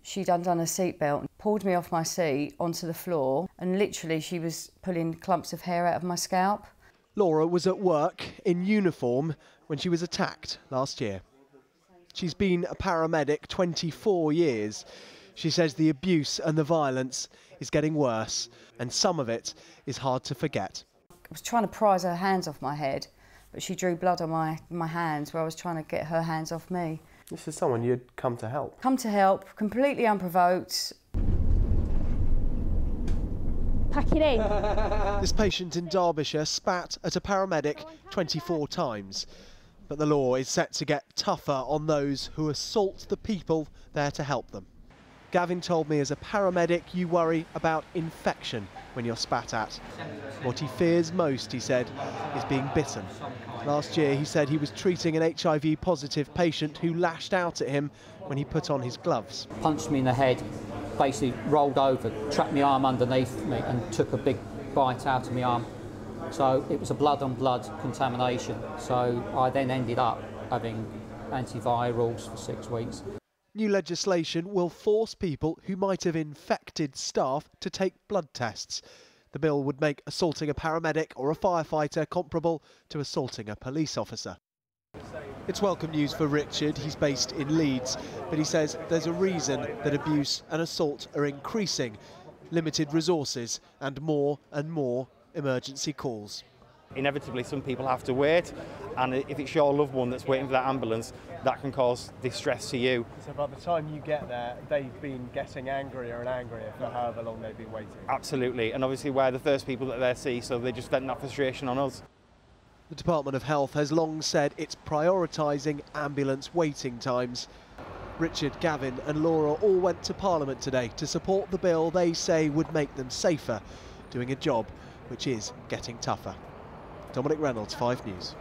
She'd undone her seatbelt, pulled me off my seat onto the floor, and literally she was pulling clumps of hair out of my scalp. Laura was at work in uniform when she was attacked last year. She's been a paramedic 24 years. She says the abuse and the violence is getting worse, and some of it is hard to forget. I was trying to prise her hands off my head, but she drew blood on my hands where I was trying to get her hands off me. This is someone you'd come to help? Come to help, completely unprovoked. Pack it in. This patient in Derbyshire spat at a paramedic 24 times. But the law is set to get tougher on those who assault the people there to help them. Gavin told me as a paramedic you worry about infection when you're spat at. What he fears most, he said, is being bitten. Last year he said he was treating an HIV positive patient who lashed out at him when he put on his gloves. Punched me in the head, basically rolled over, trapped my arm underneath me and took a big bite out of my arm. So it was a blood-on-blood contamination. So I then ended up having antivirals for 6 weeks. New legislation will force people who might have infected staff to take blood tests. The bill would make assaulting a paramedic or a firefighter comparable to assaulting a police officer. It's welcome news for Richard. He's based in Leeds, but he says there's a reason that abuse and assault are increasing. Limited resources and more emergency calls. Inevitably some people have to wait, and if it's your loved one that's waiting for that ambulance, that can cause distress to you. So by the time you get there, they've been getting angrier and angrier for however long they've been waiting. Absolutely, and obviously we're the first people that they see, so they just vent that frustration on us. The Department of Health has long said it's prioritising ambulance waiting times. Richard, Gavin and Laura all went to Parliament today to support the bill they say would make them safer, doing a job which is getting tougher. Dominic Reynolds, 5 News.